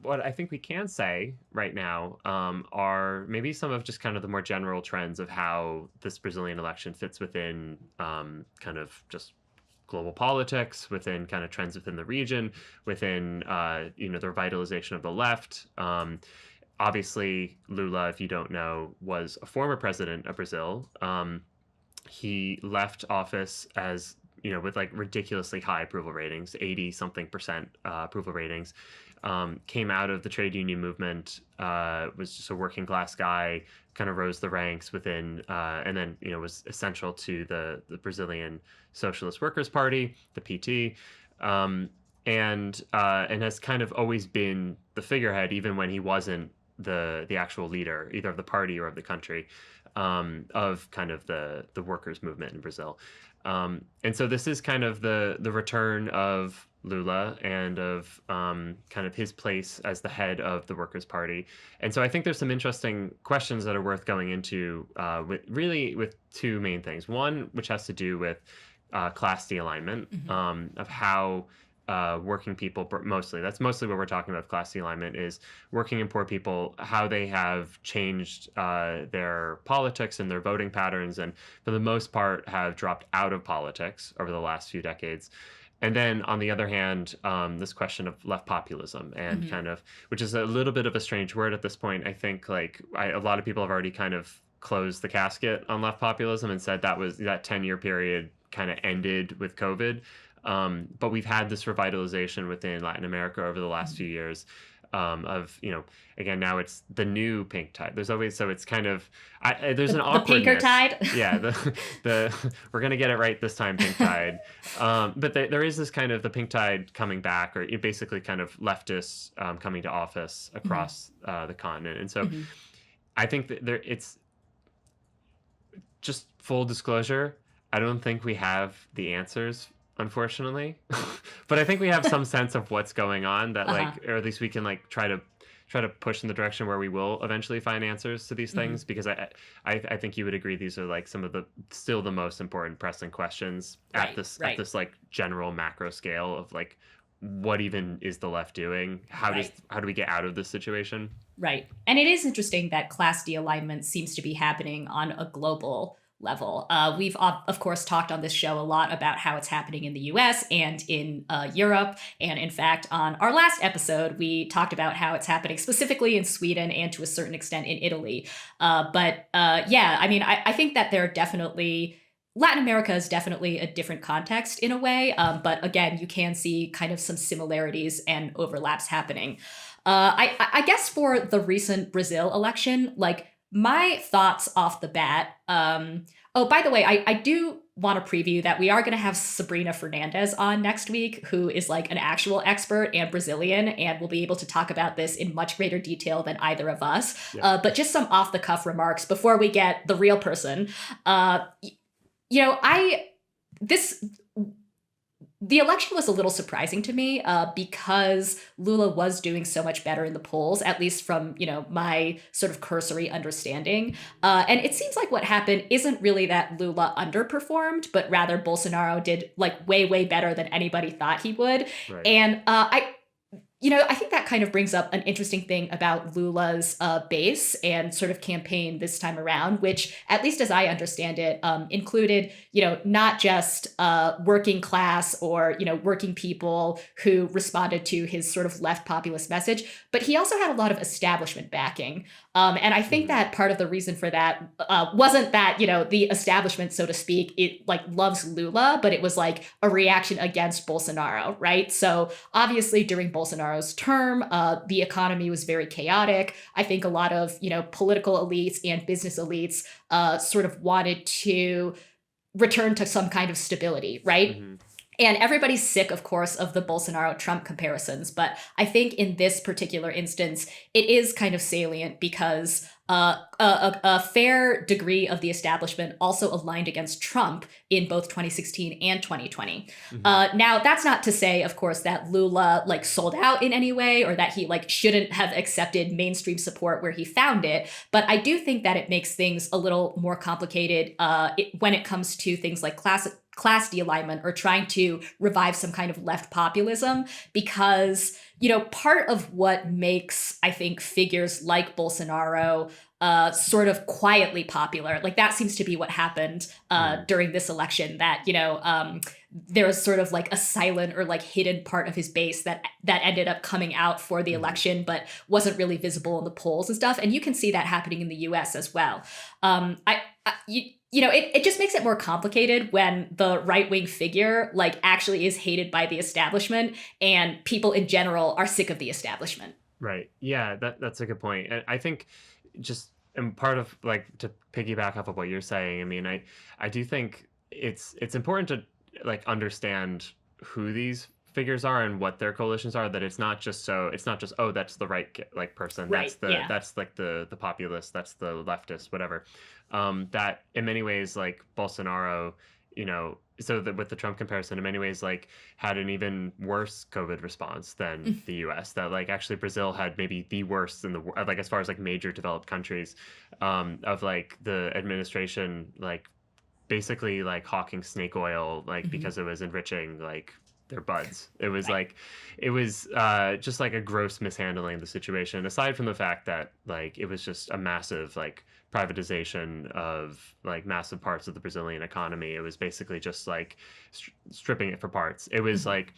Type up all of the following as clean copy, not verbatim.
what I think we can say right now are maybe some of just kind of the more general trends of how this Brazilian election fits within kind of just global politics, within kind of trends within the region, within the revitalization of the left. Obviously, Lula, if you don't know, was a former president of Brazil. He left office as with like ridiculously high approval ratings, 80 something percent approval ratings. Came out of the trade union movement, was just a working class guy, kind of rose the ranks within, and then was essential to the Brazilian Socialist Workers Party, the PT, and has kind of always been the figurehead, even when he wasn't the actual leader, either of the party or of the country, of kind of the workers movement in Brazil. And so this is kind of the return of Lula and of kind of his place as the head of the Workers' Party. And so I think there's some interesting questions that are worth going into with two main things. One, which has to do with class dealignment, of how working people, that's mostly what we're talking about. Class alignment is working and poor people, how they have changed their politics and their voting patterns, and for the most part have dropped out of politics over the last few decades. And then on the other hand, this question of left populism and kind of, which is a little bit of a strange word at this point. I think a lot of people have already kind of closed the casket on left populism and said that 10-year period kind of ended with COVID. But we've had this revitalization within Latin America over the last few years of, again, now it's the new pink tide. There's always, so it's kind of, there's an awkwardness. The pinker tide? Yeah, we're going to get it right this time, pink tide. But there is this kind of the pink tide coming back, or basically kind of leftists coming to office across the continent. And so I think that it's just full disclosure. I don't think we have the answers, unfortunately, but I think we have some sense of what's going on that or at least we can try to push in the direction where we will eventually find answers to these things, because I think you would agree these are some of the still the most important pressing questions at this general macro scale of what even is the left doing? How do we get out of this situation? Right. And it is interesting that class dealignment seems to be happening on a global level. We've, of course, talked on this show a lot about how it's happening in the US and in Europe. And in fact, on our last episode, we talked about how it's happening specifically in Sweden and to a certain extent in Italy. I think that there are definitely... Latin America is definitely a different context in a way. But again, you can see kind of some similarities and overlaps happening. I guess for the recent Brazil election, my thoughts off the bat. By the way, I do want to preview that we are going to have Sabrina Fernandez on next week, who is an actual expert and Brazilian, and will be able to talk about this in much greater detail than either of us. Yeah. But just some off the cuff remarks before we get the real person. The election was a little surprising to me because Lula was doing so much better in the polls, at least from, my sort of cursory understanding. And it seems like what happened isn't really that Lula underperformed, but rather Bolsonaro did way, way better than anybody thought he would. Right. And I think that kind of brings up an interesting thing about Lula's base and sort of campaign this time around, which, at least as I understand it, included, not just working class or, working people who responded to his sort of left populist message, but he also had a lot of establishment backing. And I think that part of the reason for that wasn't that, the establishment, so to speak, it loves Lula, but it was a reaction against Bolsonaro, right? So obviously during Bolsonaro's term, the economy was very chaotic. I think a lot of, political elites and business elites sort of wanted to return to some kind of stability, right? Mm-hmm. And everybody's sick, of course, of the Bolsonaro-Trump comparisons. But I think in this particular instance, it is kind of salient because a fair degree of the establishment also aligned against Trump in both 2016 and 2020. Mm-hmm. Now, that's not to say, of course, that Lula sold out in any way or that he shouldn't have accepted mainstream support where he found it. But I do think that it makes things a little more complicated when it comes to things like class class dealignment or trying to revive some kind of left populism because, part of what makes, I think, figures like Bolsonaro sort of quietly popular, like that seems to be what happened during this election, that, there was sort of like a silent or like hidden part of his base that ended up coming out for the election, but wasn't really visible in the polls and stuff. And you can see that happening in the US as well. It just makes it more complicated when the right-wing figure like actually is hated by the establishment and people in general are sick of the establishment. Right. Yeah, that's a good point. And I think just and part of like to piggyback off of what you're saying, I mean, I do think it's important to like understand who these figures are and what their coalitions are, that it's not just oh, that's the like person, Right. that's like the populist, that's the leftist, whatever. That in many ways like Bolsonaro, so that with the Trump comparison, in many ways like had an even worse COVID response than the US, that like actually Brazil had maybe the worst in the world, like as far as like major developed countries, of like the administration like basically like hawking snake oil like because it was enriching like their buds. It was Right. just like a gross mishandling of the situation, aside from the fact that like it was just a massive like privatization of like massive parts of the Brazilian economy. It was basically just like stripping it for parts. It was like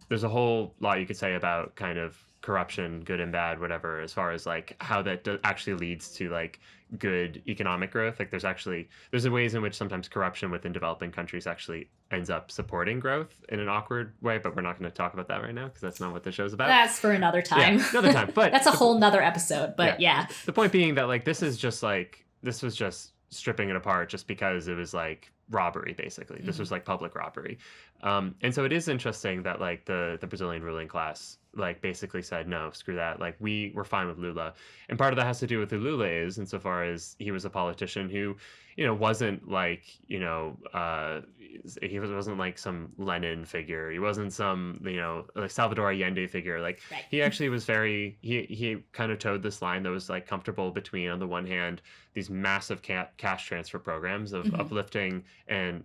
there's a whole lot you could say about kind of corruption, good and bad, whatever, as far as like how that actually leads to like good economic growth. Like there's ways in which sometimes corruption within developing countries actually ends up supporting growth in an awkward way, but we're not going to talk about that right now because that's not what the show's about. That's for another time. Yeah, another time. But that's a whole nother episode. But yeah. The point being that like this was just stripping it apart just because it was like robbery, basically. This was like public robbery. And so it is interesting that like the Brazilian ruling class like basically said, no, screw that. Like we're fine with Lula. And part of that has to do with who Lula is, insofar as he was a politician who, wasn't like, he wasn't like some Lenin figure. He wasn't some, like Salvador Allende figure. Like he actually was he kind of towed this line that was like comfortable between, on the one hand, these massive cash transfer programs of uplifting a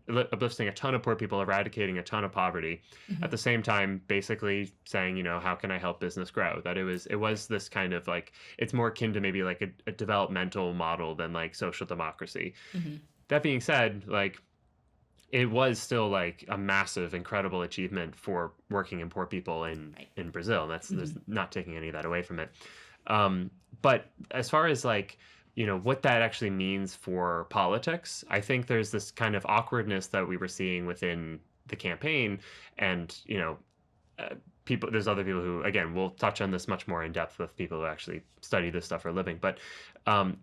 ton of poor people, eradicating a ton of poverty, at the same time basically saying, how can I help business grow? That it was this kind of like, it's more akin to maybe like a developmental model than like social democracy. That being said, like it was still like a massive, incredible achievement for working and poor people in Brazil. That's there's not taking any of that away from it. But as far as like, what that actually means for politics, I think there's this kind of awkwardness that we were seeing within the campaign. And, there's other people who, again, we'll touch on this much more in depth with people who actually study this stuff for a living. But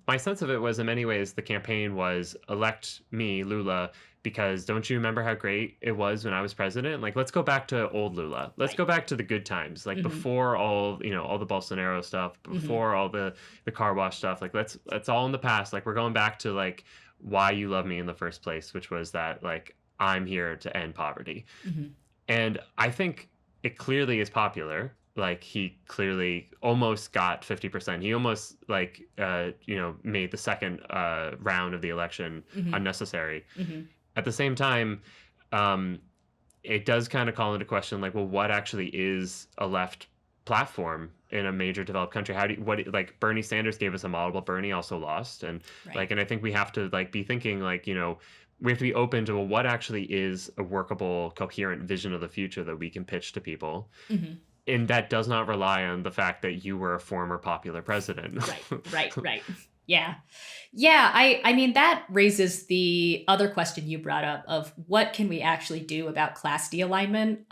my sense of it was, in many ways, the campaign was elect me, Lula, because don't you remember how great it was when I was president? Like, let's go back to old Lula. Let's go back to the good times, like before all the Bolsonaro stuff, before all the car wash stuff. Like, let's all in the past. Like, we're going back to like why you love me in the first place, which was that like I'm here to end poverty. And I think it clearly is popular. Like he clearly almost got 50%. He almost like made the second round of the election unnecessary. At the same time, it does kind of call into question like, well, what actually is a left platform in a major developed country? Like Bernie Sanders gave us a model, but Bernie also lost. And and I think we have to like be thinking like, we have to be open to, well, what actually is a workable, coherent vision of the future that we can pitch to people. And that does not rely on the fact that you were a former popular president. Right. Yeah. I mean, that raises the other question you brought up of what can we actually do about class de-alignment?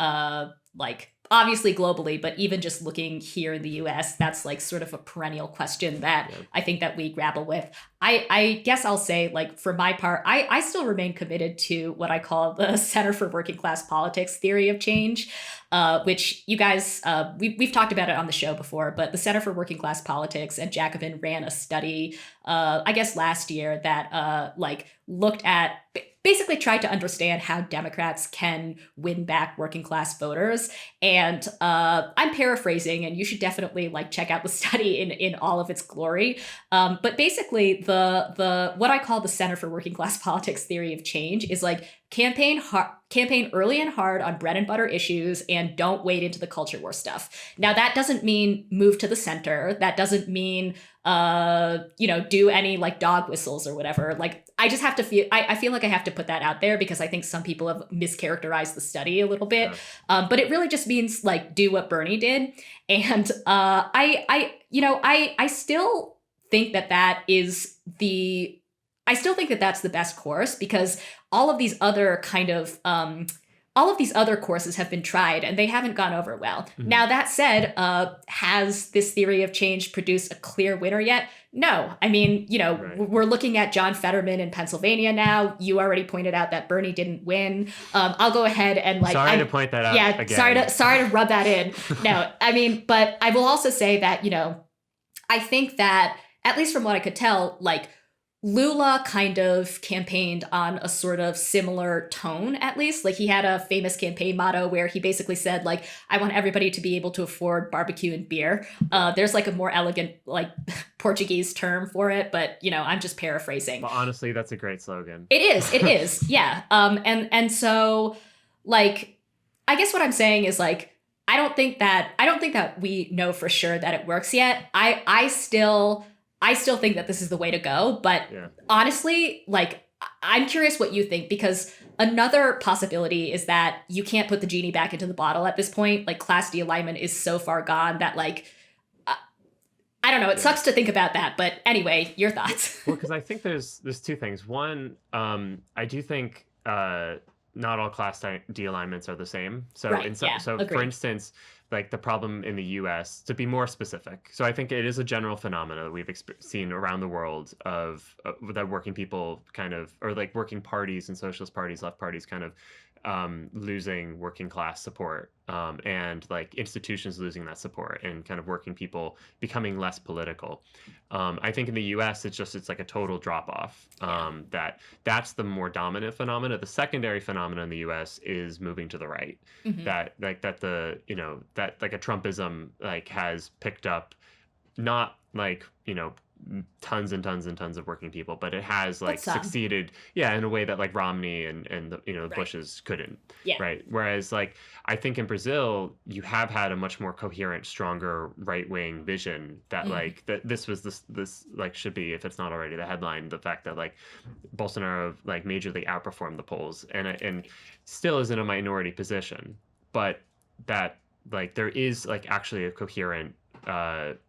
Like, obviously globally, but even just looking here in the US, that's like sort of a perennial question that I think that we grapple with. I guess I'll say, like, for my part, I still remain committed to what I call the Center for Working Class Politics theory of change, which you guys, we've talked about it on the show before, but the Center for Working Class Politics and Jacobin ran a study, I guess last year, that like looked at basically tried to understand how Democrats can win back working class voters. And I'm paraphrasing, and you should definitely like check out the study in all of its glory. But basically, the what I call the Center for Working Class Politics theory of change is like campaign early and hard on bread and butter issues, and don't wade into the culture war stuff. Now that doesn't mean move to the center. That doesn't mean do any like dog whistles or whatever. Like I just have to I feel like I have to put that out there because I think some people have mischaracterized the study a little bit. But it really just means like do what Bernie did. And I still think that is the I still think that that's the best course, because all of these other kind of all of these other courses have been tried and they haven't gone over well. Mm-hmm. Now, that said, has this theory of change produced a clear winner yet? No. I mean, right. We're looking at John Fetterman in Pennsylvania now. You already pointed out that Bernie didn't win. I'll go ahead and sorry to point that out. Yeah, again. sorry to rub that in. No, I mean, but I will also say that, I think that, at least from what I could tell, like, Lula kind of campaigned on a sort of similar tone, at least. Like he had a famous campaign motto where he basically said, like, I want everybody to be able to afford barbecue and beer. There's like a more elegant, like Portuguese term for it, but I'm just paraphrasing. Well, honestly, that's a great slogan. It is. Yeah. And so like, I guess what I'm saying is like, I don't think that we know for sure that it works yet. I still think that this is the way to go, but honestly, like, I'm curious what you think, because another possibility is that you can't put the genie back into the bottle at this point. Like, class de-alignment is so far gone that, like, I don't know. It sucks to think about that, but anyway, your thoughts. Well, because I think there's two things. One, I do think not all class de-alignments are the same. So, right, for instance, like the problem in the U.S., to be more specific. So I think it is a general phenomena that we've seen around the world of that working people kind of, or like working parties and socialist parties, left parties kind of losing working class support, and like institutions losing that support, and kind of working people becoming less political. I think in the U.S. it's like a total drop off. That's the more dominant phenomena. The secondary phenomena in the U.S. is moving to the right. Mm-hmm. That like a Trumpism like has picked up, not like tons and tons and tons of working people, but it has like succeeded in a way that like Romney and the the Bushes couldn't. Right. Whereas like I think in Brazil you have had a much more coherent, stronger right-wing vision that like that this like should be, if it's not already the headline, the fact that like Bolsonaro like majorly outperformed the polls and still is in a minority position, but that like there is like actually a coherent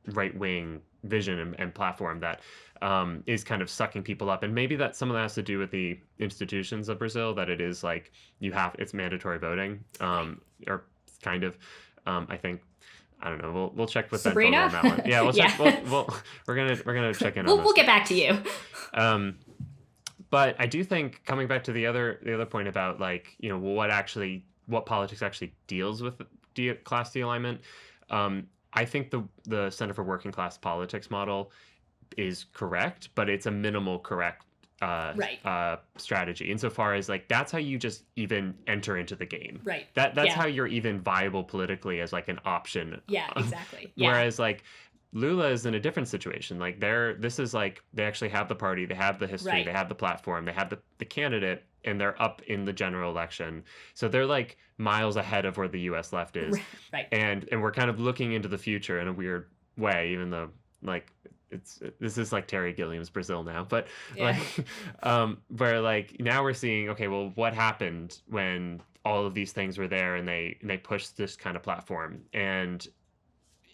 right-wing vision and platform that is kind of sucking people up. And maybe that some of that has to do with the institutions of Brazil, that it is like it's mandatory voting, or kind of. I think, I don't know. We'll check with Sabrina on that one. Yeah, we'll check. We're gonna check in. We'll get back to you. But I do think, coming back to the other point about like what politics actually deals with class de-alignment. I think the Center for Working Class Politics model is correct, but it's a minimal correct strategy insofar as like that's how you just even enter into the game. Right. That's how you're even viable politically as like an option. Yeah, exactly. Yeah. Whereas like Lula is in a different situation. Like this is like they actually have the party, they have the history, they have the platform, they have the candidate, and they're up in the general election. So they're like miles ahead of where the US left is. Right. And we're kind of looking into the future in a weird way, even though like this is like Terry Gilliam's Brazil now, but like where like now we're seeing, okay, well, what happened when all of these things were there and they pushed this kind of platform, and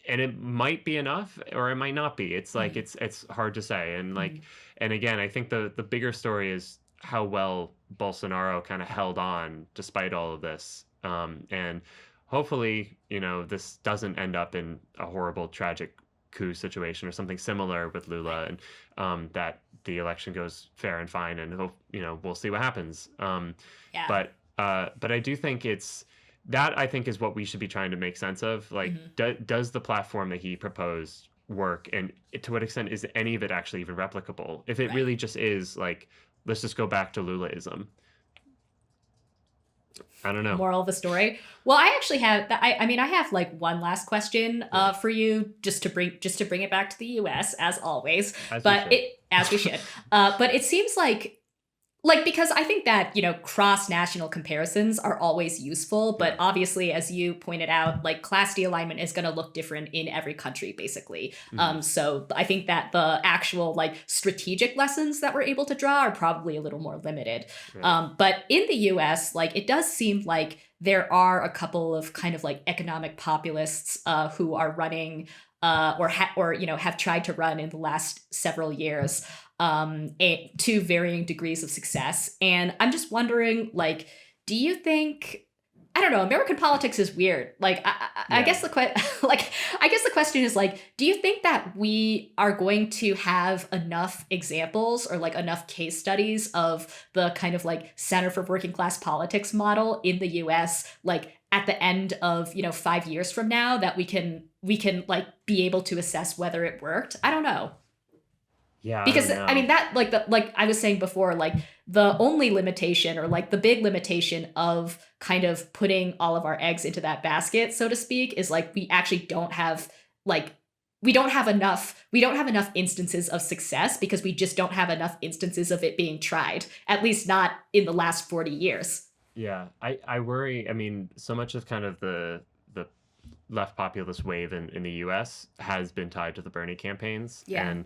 it might be enough or it might not be. It's like it's hard to say. And like and again, I think the bigger story is how well Bolsonaro kind of held on despite all of this. And hopefully, this doesn't end up in a horrible, tragic coup situation or something similar with Lula, and that the election goes fair and fine, and we'll see what happens. But I do think I think is what we should be trying to make sense of. Like, does the platform that he proposed work, and to what extent is any of it actually even replicable? If it really just is like, let's just go back to Lulaism, I don't know. Moral of the story. Well, I actually have. I mean, I have like one last question Yeah, for you, just to bring it back to the U.S. as always. as we But should. it as we should. But it seems like because I think that cross national comparisons are always useful, but Yeah. obviously, as you pointed out, like class de-alignment is going to look different in every country, basically. Hmm. So I think that the actual like strategic lessons that we're able to draw are probably a little more limited. Right. But in the U.S., like it does seem like there are a couple of kind of like economic populists who are running or have tried to run in the last several years to varying degrees of success. And I'm just wondering, like, do you think? I don't know. American politics is weird. Like, I Yeah. guess I guess the question is like, do you think that we are going to have enough examples or like enough case studies of the kind of like Center for Working Class Politics model in the U.S. like at the end of 5 years from now that we can like be able to assess whether it worked? I don't know. Yeah, I Because don't I mean know. that like I was saying before, like the only limitation or like the big limitation of kind of putting all of our eggs into that basket, so to speak, is like we actually don't have like we don't have enough instances of success because we just don't have enough instances of it being tried, at least not in the last 40 years. Yeah, I worry. I mean, so much of kind of the left populist wave in the U.S. has been tied to the Bernie campaigns, Yeah. and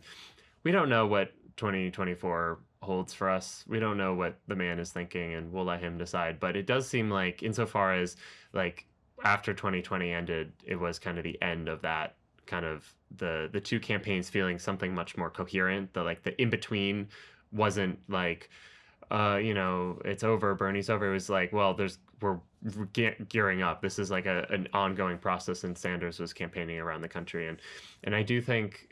we don't know what 2024 holds for us. We don't know what the man is thinking, and we'll let him decide. But it does seem like, insofar as like after 2020 ended, it was kind of the end of that kind of the two campaigns feeling something much more coherent. The like the in between wasn't like it's over, Bernie's over. It was like, well, we're gearing up. This is like an ongoing process, and Sanders was campaigning around the country, and I do think,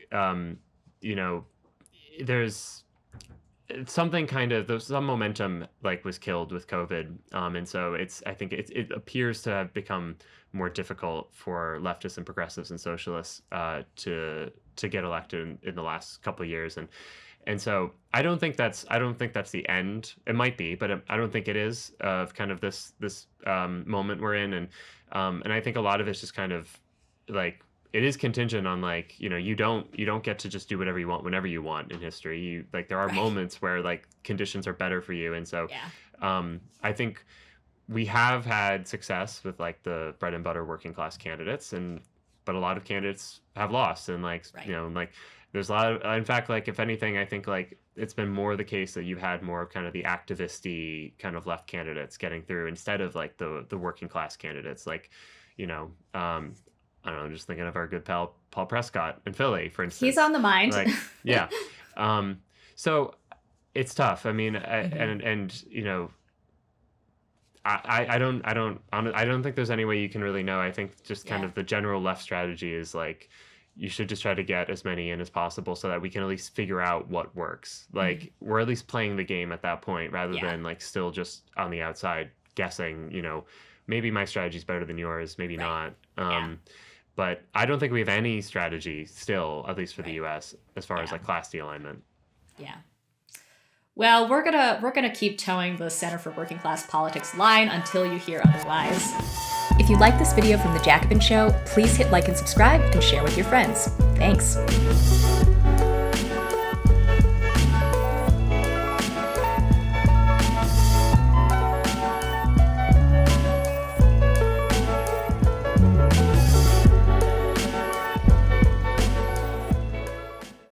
you know, there's something kind of there's some momentum like was killed with COVID, and so I think it appears to have become more difficult for leftists and progressives and socialists to get elected in the last couple of years, and so I don't think that's the end. It might be, but I don't think it is, of kind of this moment we're in, and I think a lot of it's just kind of like it is contingent on like you don't get to just do whatever you want whenever you want in history. You like there are Right. moments where like conditions are better for you, and so Yeah. I think we have had success with like the bread and butter working class candidates, and but a lot of candidates have lost, and like Right. like there's a lot of, in fact, like if anything, I think like it's been more the case that you've had more of kind of the activisty kind of left candidates getting through instead of like the working class candidates, like you know um I don't know, just thinking of our good pal Paul Prescott in Philly, for He's instance. on the mind. Like, yeah. So it's tough. I mean, Hmm. and I don't think there's any way you can really know. I think just kind Yeah. of the general left strategy is like you should just try to get as many in as possible so that we can at least figure out what works. Hmm. Like we're at least playing the game at that point rather Yeah. than like still just on the outside guessing, maybe my strategy is better than yours, maybe Right. not. Yeah. But I don't think we have any strategy still, at least for the Right. US, as far as Yeah. like class alignment. Yeah. Well, we're gonna keep towing the Center for Working Class Politics line until you hear otherwise. If you like this video from the Jacobin Show, please hit like and subscribe and share with your friends. Thanks.